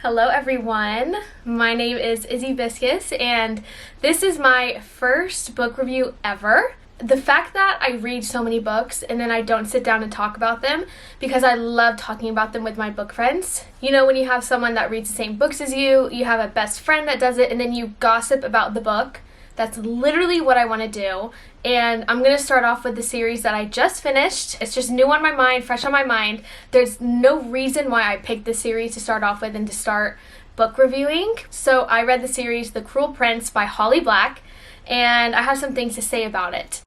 Hello everyone, my name is Izzy Viscus and this is my first book review ever. The fact that I read so many books and then I don't sit down and talk about them because I love talking about them with my book friends. You know, when you have someone that reads the same books as you have a best friend that does it, and then you gossip about the book. That's literally what I want to do. And I'm going to start off with the series that I just finished. It's just new on my mind, fresh on my mind. There's no reason why I picked this series to start off with and to start book reviewing. So I read the series The Cruel Prince by Holly Black, and I have some things to say about it.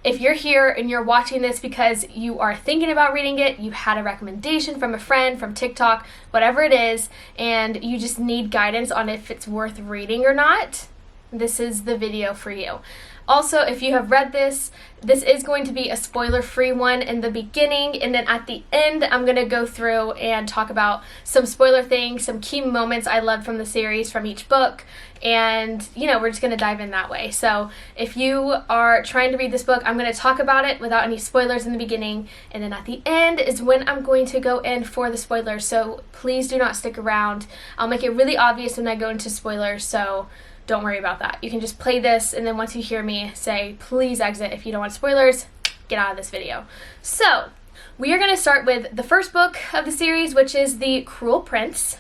If you're here and you're watching this because you are thinking about reading it, you had a recommendation from a friend, from TikTok, whatever it is, and you just need guidance on if it's worth reading or not, this is the video for you. Also, if you have read this is going to be a spoiler-free one in the beginning, and then at the end, I'm going to go through and talk about some spoiler things, some key moments I loved from the series, from each book, and, you know, we're just going to dive in that way. So if you are trying to read this book, I'm going to talk about it without any spoilers in the beginning, and then at the end is when I'm going to go in for the spoilers, so please do not stick around. I'll make it really obvious when I go into spoilers, so don't worry about that. You can just play this, and then once you hear me say, please exit if you don't want spoilers, get out of this video. So, we are going to start with the first book of the series, which is The Cruel Prince.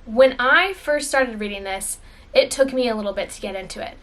When I first started reading this, it took me a little bit to get into it.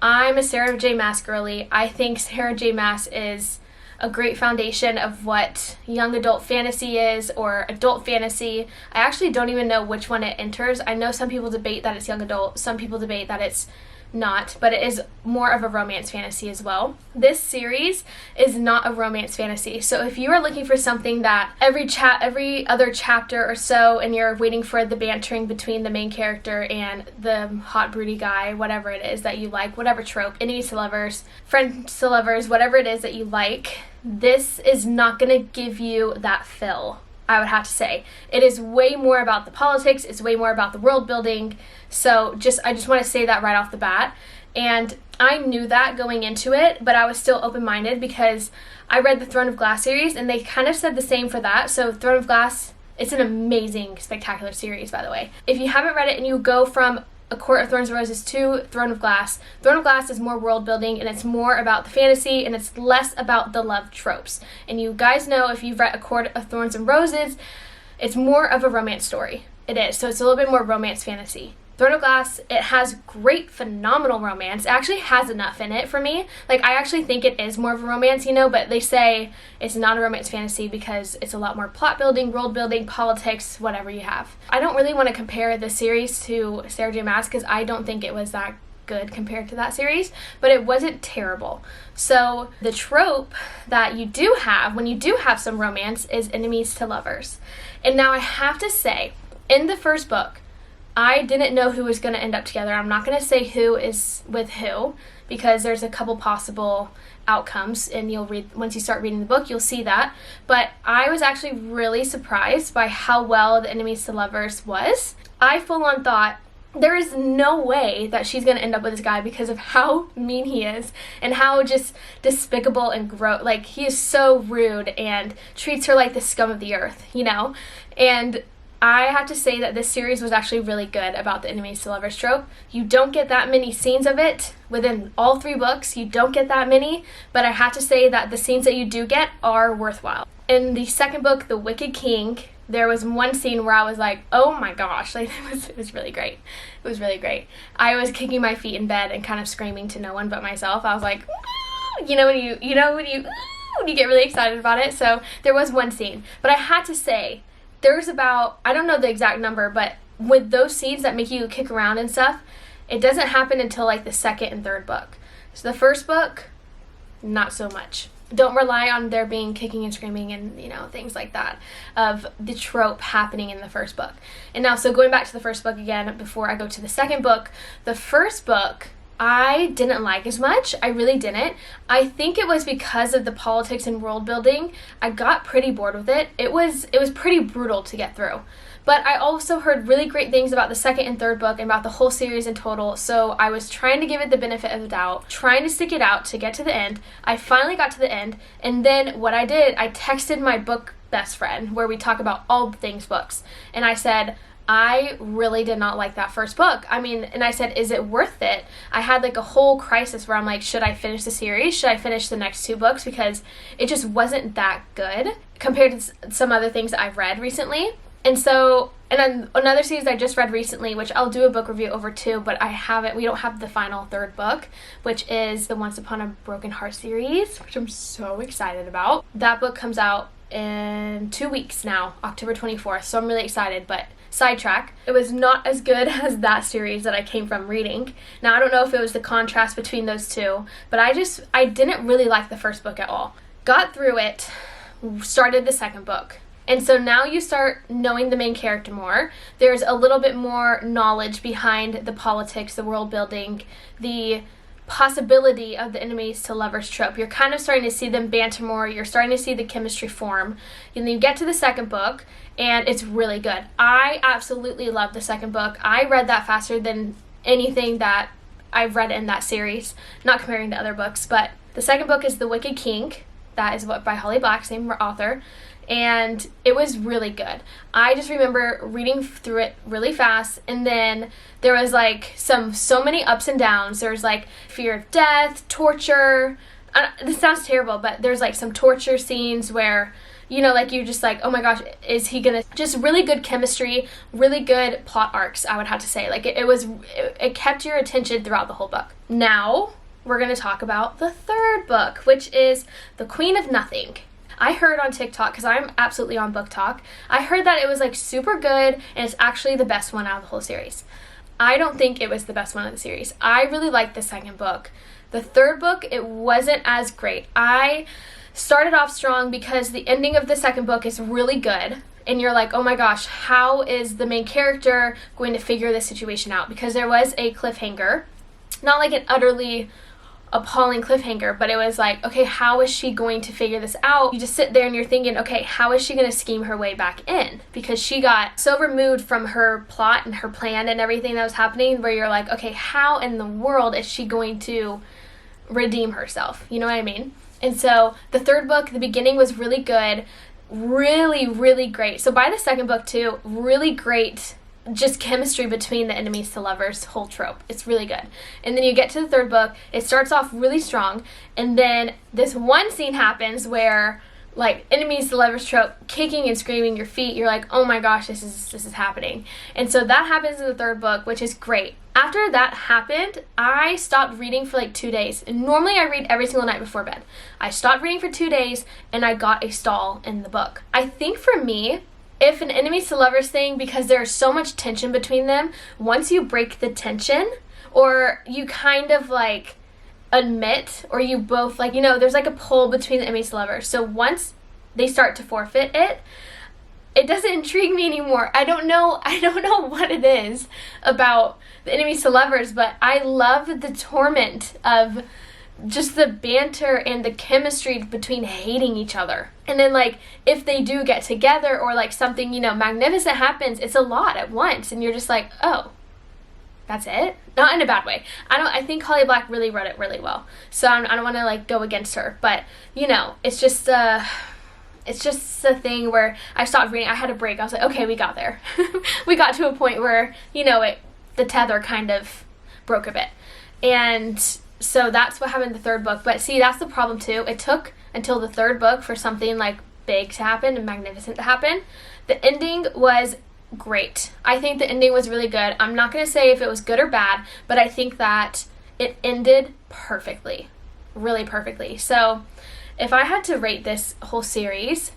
I'm a Sarah J. Maas girly. I think Sarah J. Maas is a great foundation of what young adult fantasy is, or adult fantasy. I actually don't even know which one it enters. I know some people debate that it's young adult, some people debate that it's not, but it is more of a romance fantasy as well. This series is not a romance fantasy, so if you are looking for something that every other chapter or so, and you're waiting for the bantering between the main character and the hot broody guy, whatever it is that you like, whatever trope, enemies to lovers, friends to lovers, whatever it is that you like, this is not going to give you that fill, I would have to say. It is way more about the politics, it's way more about the world building, so I just want to say that right off the bat. And I knew that going into it, but I was still open-minded because I read the Throne of Glass series, and they kind of said the same for that. So Throne of Glass, it's an amazing, spectacular series, by the way. If you haven't read it and you go from A Court of Thorns and Roses to Throne of Glass is more world building, and it's more about the fantasy, and it's less about the love tropes. And you guys know, if you've read A Court of Thorns and Roses, it's more of a romance story. It is, so it's a little bit more romance fantasy. Throne of Glass, it has great, phenomenal romance. It actually has enough in it for me. Like, I actually think it is more of a romance, you know, but they say it's not a romance fantasy because it's a lot more plot building, world building, politics, whatever you have. I don't really want to compare the series to Sarah J. Maas because I don't think it was that good compared to that series, but it wasn't terrible. So the trope that you do have when you do have some romance is enemies to lovers. And now I have to say, in the first book, I didn't know who was going to end up together. I'm not going to say who is with who because there's a couple possible outcomes, and you'll read, once you start reading the book, you'll see that. But I was actually really surprised by how well the enemies to lovers was. I full on thought, there is no way that she's going to end up with this guy because of how mean he is and how just despicable and gross. Like, he is so rude and treats her like the scum of the earth, you know? And I have to say that this series was actually really good about the enemies to lovers trope. You don't get that many scenes of it within all 3 books. You don't get that many, but I have to say that the scenes that you do get are worthwhile. In the second book, The Wicked King, there was one scene where I was like, oh my gosh, like it was really great. It was really great. I was kicking my feet in bed and kind of screaming to no one but myself. I was like, you know when you get really excited about it. So there was one scene, but I had to say, there's about, I don't know the exact number, but with those scenes that make you kick around and stuff, it doesn't happen until like the second and third book. So the first book, not so much. Don't rely on there being kicking and screaming and, you know, things like that of the trope happening in the first book. And now, so going back to the first book again, before I go to the second book, the first book I didn't like as much. I really didn't. I think it was because of the politics and world building. I got pretty bored with it. It was pretty brutal to get through. But I also heard really great things about the second and third book and about the whole series in total, so I was trying to give it the benefit of the doubt, trying to stick it out to get to the end. I finally got to the end, and then what I did, I texted my book best friend, where we talk about all things books, and I said, I really did not like that first book. And I said, is it worth it? I had like a whole crisis where I'm like, should I finish the series? Should I finish the next 2 books? Because it just wasn't that good compared to some other things that I've read recently. And then another series I just read recently, which I'll do a book review over too, but we don't have the final 3rd book, which is the Once Upon a Broken Heart series, which I'm so excited about. That book comes out in 2 weeks now, October 24th, so I'm really excited, but sidetrack. It was not as good as that series that I came from reading. Now, I don't know if it was the contrast between those two, but I didn't really like the first book at all. Got through it, started the second book. And so now you start knowing the main character more. There's a little bit more knowledge behind the politics, the world building, the possibility of the enemies to lovers trope. You're kind of starting to see them banter more. You're starting to see the chemistry form. And then you get to the second book, and it's really good. I absolutely love the second book. I read that faster than anything that I've read in that series, not comparing to other books, but the second book is The Wicked King. That is by Holly Black, same author. And it was really good. I just remember reading through it really fast, and then there was like so many ups and downs. There's like fear of death, torture. This sounds terrible, but there's like some torture scenes where, like you just like, oh my gosh, is he gonna, just really good chemistry, really good plot arcs, I would have to say. Like it kept your attention throughout the whole book. Now we're gonna talk about the 3rd book, which is The Queen of Nothing. I heard on TikTok, because I'm absolutely on Book Talk, I heard that it was like super good and it's actually the best one out of the whole series. I don't think it was the best one of the series. I really liked the second book. The 3rd book, it wasn't as great. I started off strong because the ending of the second book is really good. And you're like, oh my gosh, how is the main character going to figure this situation out? Because there was a cliffhanger. Not like an utterly appalling cliffhanger, but it was like, okay, how is she going to figure this out? You just sit there and you're thinking, okay, how is she going to scheme her way back in? Because she got so removed from her plot and her plan and everything that was happening, where you're like, okay, how in the world is she going to redeem herself? You know what I mean? And so the 3rd book, the beginning was really good, really, really great. So by the second book too, really great just chemistry between the enemies to lovers whole trope. It's really good. And then you get to the 3rd book, it starts off really strong, and then this one scene happens where like enemies to lovers trope, kicking and screaming your feet, you're like, oh my gosh, this is happening. And so that happens in the 3rd book, which is great. After that happened, I stopped reading for like 2 days. And normally I read every single night before bed. I stopped reading for 2 days, and I got a stall in the book. I think for me, if an enemies to lovers thing, because there's so much tension between them, once you break the tension, or you kind of like admit, or you both like, there's like a pull between the enemies to lovers. So once they start to forfeit it, it doesn't intrigue me anymore. I don't know what it is about the enemies to lovers, but I love the torment of just the banter and the chemistry between hating each other. And then like if they do get together, or like something magnificent happens, it's a lot at once, and you're just like, oh, that's it? Not in a bad way. I think Holly Black really wrote it really well, so I don't want to like go against her, but it's just a thing where I stopped reading. I had a break. I was like, okay, we got there. We got to a point where the tether kind of broke a bit. And so that's what happened in the 3rd book. But see, that's the problem too. It took until the 3rd book for something like big to happen and magnificent to happen. The ending was great. I think the ending was really good. I'm not going to say if it was good or bad, but I think that it ended perfectly. Really perfectly. So if I had to rate this whole series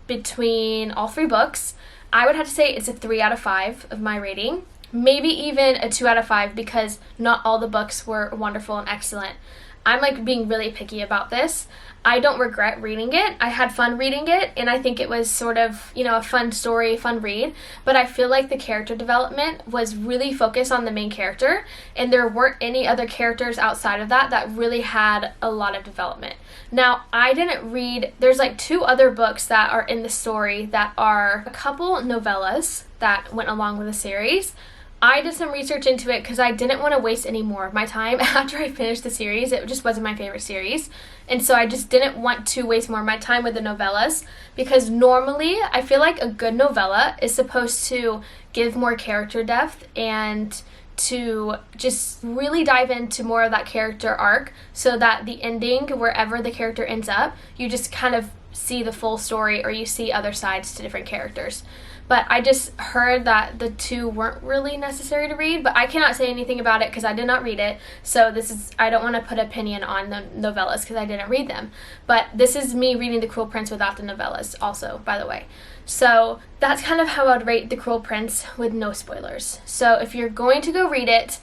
between all 3 books, I would have to say it's a 3 out of 5 of my rating. Maybe even a 2 out of 5, because not all the books were wonderful and excellent. I'm like being really picky about this. I don't regret reading it. I had fun reading it, and I think it was sort of, a fun story, fun read, but I feel like the character development was really focused on the main character, and there weren't any other characters outside of that really had a lot of development. Now, I didn't read, there's like 2 other books that are in the story that are a couple novellas that went along with the series. I did some research into it because I didn't want to waste any more of my time after I finished the series. It just wasn't my favorite series. And so I just didn't want to waste more of my time with the novellas, because normally I feel like a good novella is supposed to give more character depth and to just really dive into more of that character arc, so that the ending, wherever the character ends up, you just kind of see the full story, or you see other sides to different characters. But I just heard that the 2 weren't really necessary to read, but I cannot say anything about it because I did not read it. So I don't want to put opinion on the novellas because I didn't read them. But this is me reading The Cruel Prince without the novellas also, by the way. So that's kind of how I would rate The Cruel Prince with no spoilers. So if you're going to go read it,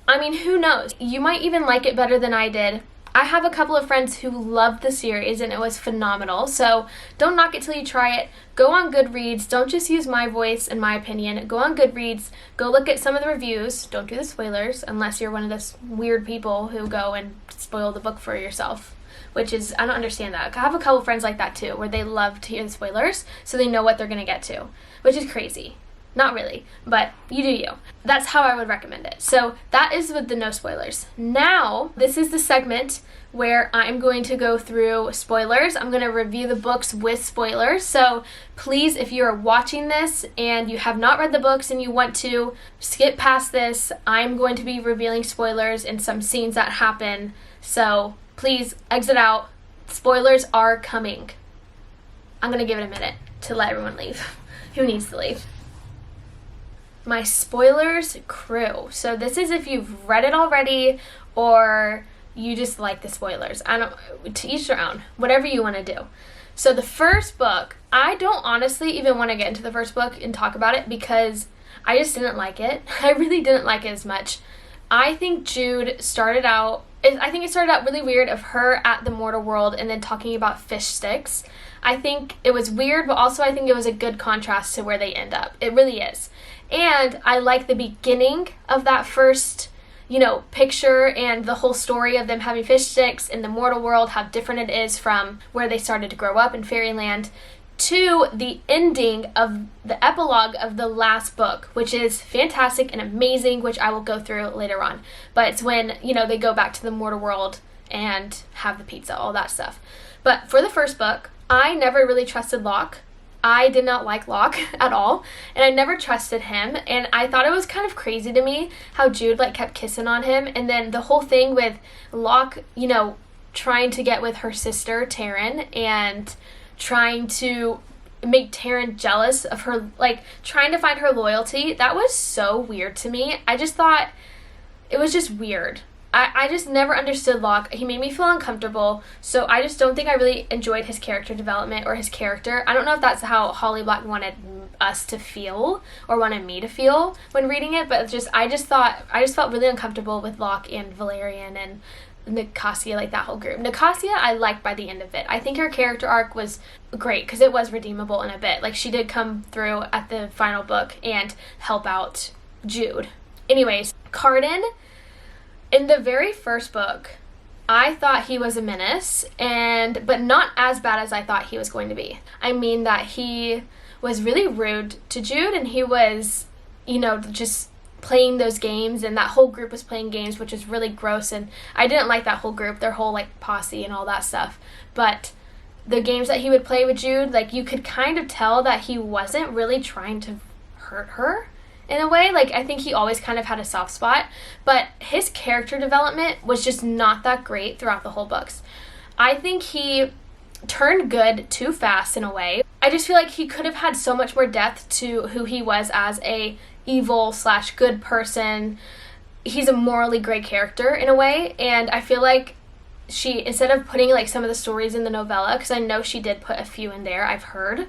I mean, who knows? You might even like it better than I did. I have a couple of friends who loved the series and it was phenomenal, so don't knock it till you try it. Go on Goodreads, don't just use my voice and my opinion. Go on Goodreads, go look at some of the reviews, don't do the spoilers unless you're one of those weird people who go and spoil the book for yourself, which is, I don't understand that. I have a couple of friends like that too, where they love to hear the spoilers so they know what they're going to get to, which is crazy. Not really, but you do you. That's how I would recommend it. So that is with the no spoilers. Now, this is the segment where I'm going to go through spoilers. I'm going to review the books with spoilers. So please, if you are watching this and you have not read the books and you want to skip past this, I'm going to be revealing spoilers and some scenes that happen. So please exit out. Spoilers are coming. I'm going to give it a minute to let everyone leave who needs to leave. My spoilers crew. So this is if you've read it already or you just like the spoilers. To each their own, whatever you want to do. So the first book, I don't honestly even want to get into the first book and talk about it because I just didn't like it. I really didn't like it as much. I think Jude started out really weird of her at the mortal world and then talking about fish sticks. I think it was weird, but also I think it was a good contrast to where they end up. It really is. And I like the beginning of that first, picture and the whole story of them having fish sticks in the mortal world, how different it is from where they started to grow up in fairyland, to the ending of the epilogue of the last book, which is fantastic and amazing, which I will go through later on. But it's when, they go back to the mortal world and have the pizza, all that stuff. But for the first book, I never really trusted Locke. I did not like Locke at all, and I never trusted him, and I thought it was kind of crazy to me how Jude, kept kissing on him, and then the whole thing with Locke, trying to get with her sister, Taryn, and trying to make Taryn jealous of her, trying to find her loyalty. That was so weird to me. I just thought it was just weird. I just never understood Locke. He made me feel uncomfortable, so I just don't think I really enjoyed his character development or his character. I don't know if that's how Holly Black wanted us to feel or wanted me to feel when reading it, but I just felt really uncomfortable with Locke and Valerian and Nicasia, that whole group. Nicasia I liked by the end of it. I think her character arc was great because it was redeemable in a bit. She did come through at the final book and help out Jude. Anyways, Cardan, in the very first book, I thought he was a menace, but not as bad as I thought he was going to be. I mean that he was really rude to Jude, and he was, just playing those games, and that whole group was playing games, which is really gross, and I didn't like that whole group, their whole, posse and all that stuff. But the games that he would play with Jude, you could kind of tell that he wasn't really trying to hurt her. In a way, I think he always kind of had a soft spot, but his character development was just not that great throughout the whole books. I think he turned good too fast in a way. I just feel like he could have had so much more depth to who he was as a evil/good person. He's a morally great character in a way, and I feel like she, instead of putting some of the stories in the novella, because I know she did put a few in there, I've heard,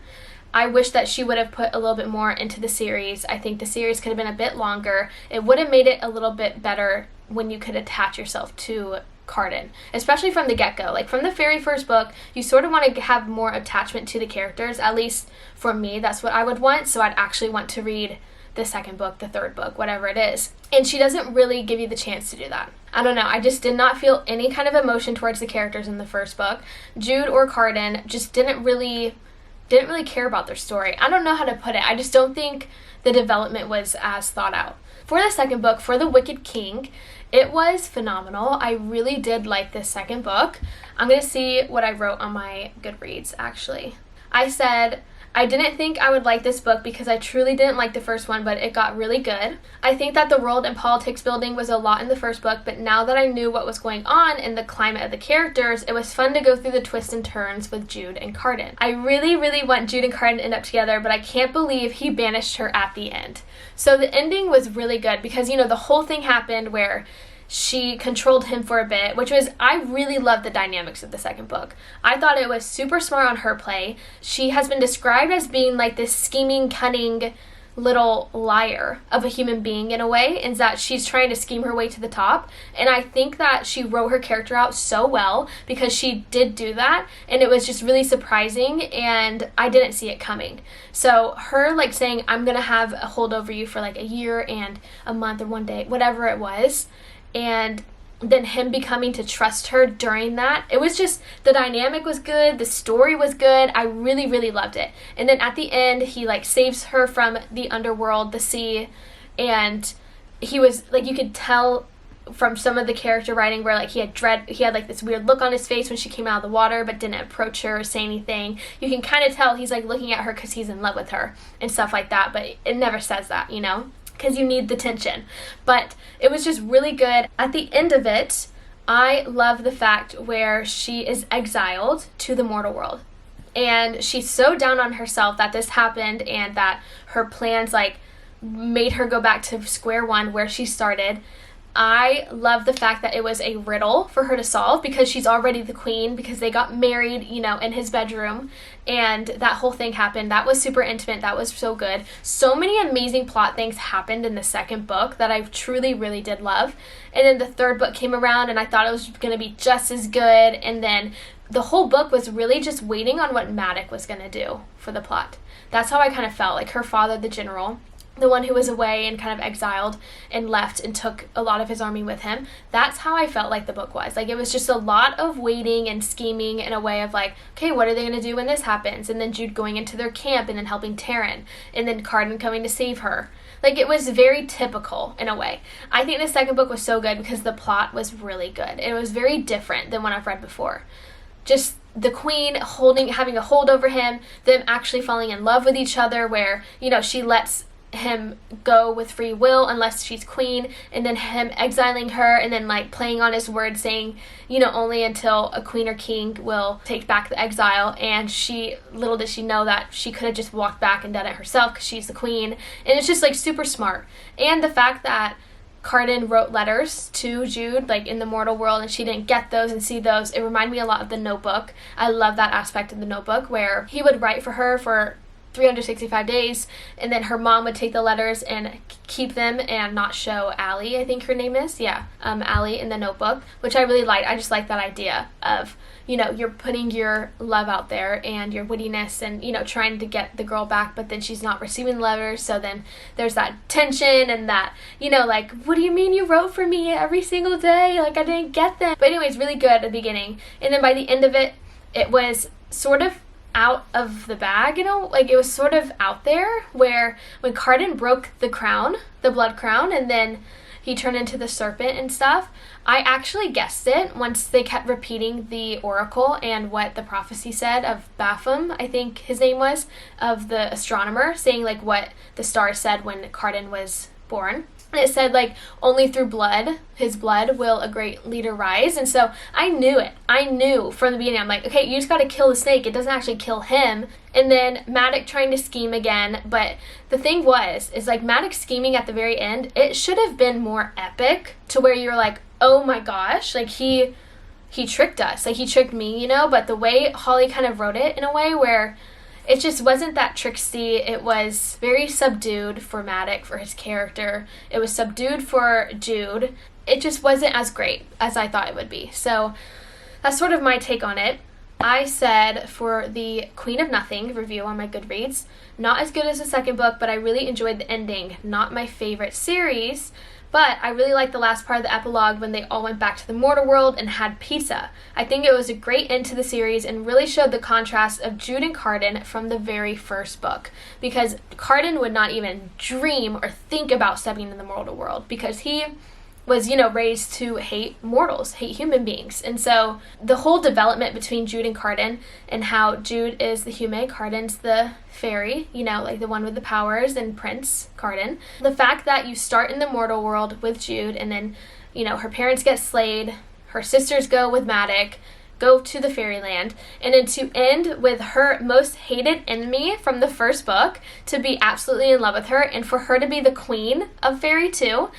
I wish that she would have put a little bit more into the series. I think the series could have been a bit longer. It would have made it a little bit better when you could attach yourself to Carden, especially from the get-go. Like from the very first book, you sort of want to have more attachment to the characters. At least for me, that's what I would want. So I'd actually want to read the second book, the third book, whatever it is. And she doesn't really give you the chance to do that. I don't know. I just did not feel any kind of emotion towards the characters in the first book. Jude or Carden just didn't really care about their story. I don't know how to put it. I just don't think the development was as thought out. For the second book, for The Wicked King, it was phenomenal. I really did like this second book. I'm going to see what I wrote on my Goodreads, actually. I said, I didn't think I would like this book because I truly didn't like the first one, but it got really good. I think that the world and politics building was a lot in the first book, but now that I knew what was going on and the climate of the characters, it was fun to go through the twists and turns with Jude and Carden. I really, really want Jude and Carden to end up together, but I can't believe he banished her at the end. So the ending was really good because, you know, the whole thing happened where she controlled him for a bit, which was, I really loved the dynamics of the second book. I thought it was super smart on her play. She has been described as being like this scheming, cunning little liar of a human being in a way, in that she's trying to scheme her way to the top. And I think that she wrote her character out so well because she did do that, and it was just really surprising, and I didn't see it coming. So her like saying, I'm gonna have a hold over you for like a year and a month or one day, whatever it was, and then him becoming to trust her during that, it was just, the dynamic was good, the story was good, I really, really loved it. And then at the end, he like saves her from the underworld, the sea, and he was like, you could tell from some of the character writing where like he had like this weird look on his face when she came out of the water but didn't approach her or say anything. You can kind of tell he's like looking at her because he's in love with her and stuff like that, but it never says that, you know, because you need the tension. But it was just really good. At the end of it, I love the fact where she is exiled to the mortal world. And she's so down on herself that this happened and that her plans like made her go back to square one where she started. I love the fact that it was a riddle for her to solve because she's already the queen, because they got married, you know, in his bedroom, and that whole thing happened. That was super intimate. That was so good. So many amazing plot things happened in the second book that I truly, really did love. And then the third book came around and I thought it was going to be just as good. And then the whole book was really just waiting on what Maddox was going to do for the plot. That's how I kind of felt, like her father, the general, the one who was away and kind of exiled and left and took a lot of his army with him. That's how I felt like the book was. Like, it was just a lot of waiting and scheming in a way of like, okay, what are they going to do when this happens? And then Jude going into their camp and then helping Taryn, and then Carden coming to save her. Like, it was very typical in a way. I think the second book was so good because the plot was really good. It was very different than what I've read before. Just the queen having a hold over him, them actually falling in love with each other, where, you know, she lets him go with free will unless she's queen, and then him exiling her and then like playing on his word saying, you know, only until a queen or king will take back the exile. And she, little did she know that she could have just walked back and done it herself because she's the queen. And it's just like super smart. And the fact that Carden wrote letters to Jude, like in the mortal world, and she didn't get those and see those. It reminded me a lot of The Notebook. I love that aspect of The Notebook where he would write for her for 365 days, and then her mom would take the letters and keep them and not show Allie, I think her name is, Allie in The Notebook, which I really liked. I just like that idea of, you know, you're putting your love out there and your wittiness and, you know, trying to get the girl back, but then she's not receiving the letters, so then there's that tension and that, you know, like, what do you mean you wrote for me every single day? Like, I didn't get them. But anyways, really good at the beginning. And then by the end of it, it was sort of out of the bag, you know, like it was sort of out there, where when Carden broke the crown, the blood crown, and then he turned into the serpent and stuff, I actually guessed it once they kept repeating the oracle and what the prophecy said of Baphomet, I think his name was, of the astronomer, saying like what the stars said when Carden was born. And it said, like, only through blood, his blood, will a great leader rise. And so I knew it. I knew from the beginning. I'm like, okay, you just got to kill the snake. It doesn't actually kill him. And then Maddox trying to scheme again. But the thing is like Maddox scheming at the very end, it should have been more epic to where you're like, oh my gosh, like he tricked us. Like, he tricked me, you know? But the way Holly kind of wrote it in a way where it just wasn't that tricksy. It was very subdued for Maddox, for his character. It was subdued for Jude. it just wasn't as great as I thought it would be. So that's sort of my take on it. I said for the Queen of Nothing review on my Goodreads, not as good as the second book, but I really enjoyed the ending. Not my favorite series, but I really liked the last part of the epilogue when they all went back to the mortal world and had pizza. I think it was a great end to the series and really showed the contrast of Jude and Cardan from the very first book, because Cardan would not even dream or think about stepping into the mortal world because he was, raised to hate mortals, hate human beings. And so the whole development between Jude and Cardan, and how Jude is the human, Cardan's the fairy, like the one with the powers, and Prince Cardan. The fact that you start in the mortal world with Jude, and then, her parents get slayed, her sisters go with Madoc, go to the fairyland, and then to end with her most hated enemy from the first book to be absolutely in love with her, and for her to be the queen of fairy too,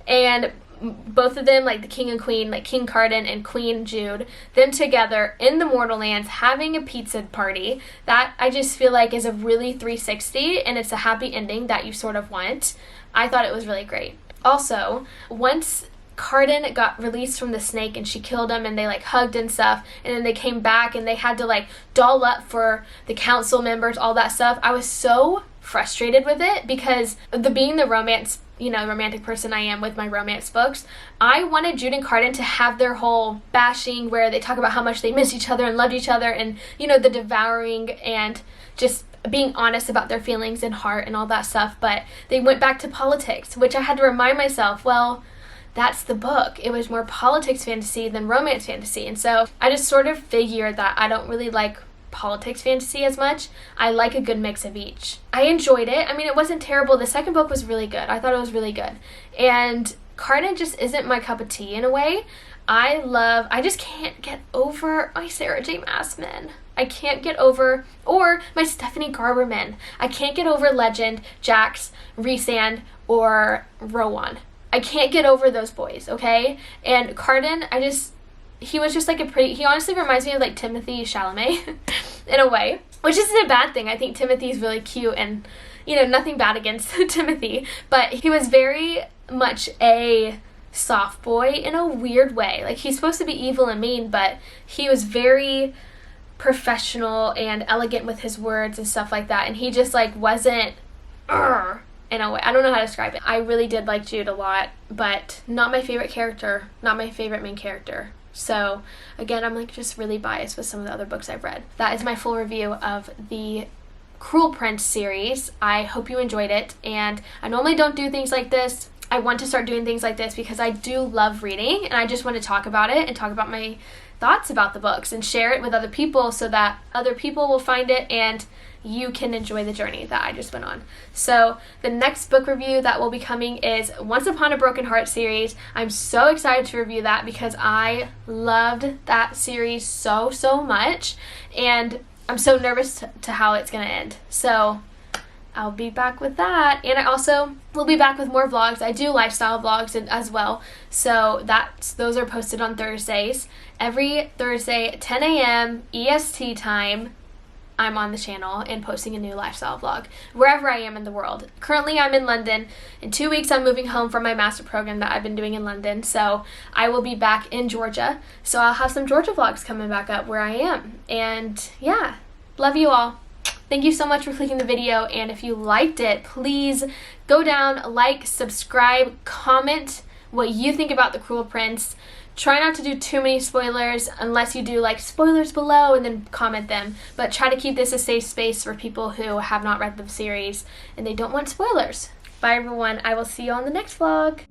and both of them, like the king and queen, like King Cardan and Queen Jude, them together in the mortal lands having a pizza party, that I just feel like is a really 360, and it's a happy ending that you sort of want. I thought it was really great. Also, once Cardan got released from the snake and she killed him and they hugged and stuff, and then they came back and they had to doll up for the council members, all that stuff, I was so frustrated with it because being the romantic person I am with my romance books, I wanted Jude and Cardan to have their whole bashing where they talk about how much they miss each other and loved each other, and the devouring and just being honest about their feelings and heart and all that stuff. But they went back to politics, which I had to remind myself, well, that's the book. It was more politics fantasy than romance fantasy. And so I just sort of figured that I don't really like politics fantasy as much. I like a good mix of each. I enjoyed it. I mean, it wasn't terrible. The second book was really good. I thought it was really good. And Cardan just isn't my cup of tea in a way. I just can't get over my Sarah J. Maas men. I can't get over, or my Stephanie Garber men. I can't get over Legend, Jax, Rhysand, or Rowan. I can't get over those boys, okay? And Cardan, he was just he honestly reminds me of Timothée Chalamet in a way, which isn't a bad thing. I think Timothy's really cute, and nothing bad against Timothy, but he was very much a soft boy in a weird way. He's supposed to be evil and mean, but he was very professional and elegant with his words and stuff like that, and he just wasn't in a way. I don't know how to describe it. I really did like Jude a lot, but not my favorite character, not my favorite main character. So again, I'm just really biased with some of the other books I've read. That is my full review of the Cruel Prince series. I hope you enjoyed it, and I normally don't do things like this. I want to start doing things like this because I do love reading, and I just want to talk about it and talk about my thoughts about the books and share it with other people so that other people will find it and you can enjoy the journey that I just went on. So the next book review that will be coming is Once Upon a Broken Heart series. I'm so excited to review that because I loved that series so much, and I'm so nervous to how it's going to end. So I'll be back with that, and I also will be back with more vlogs. I do lifestyle vlogs as well, so those are posted on Thursdays. Every Thursday at 10 a.m. EST time, I'm on the channel and posting a new lifestyle vlog wherever I am in the world. Currently, I'm in London. In 2 weeks, I'm moving home from my master program that I've been doing in London, so I will be back in Georgia. So I'll have some Georgia vlogs coming back up where I am. And yeah, love you all. Thank you so much for clicking the video, and if you liked it, please go down, subscribe, comment what you think about The Cruel Prince. Try not to do too many spoilers unless you do spoilers below and then comment them, but try to keep this a safe space for people who have not read the series and they don't want spoilers. Bye everyone, I will see you on the next vlog.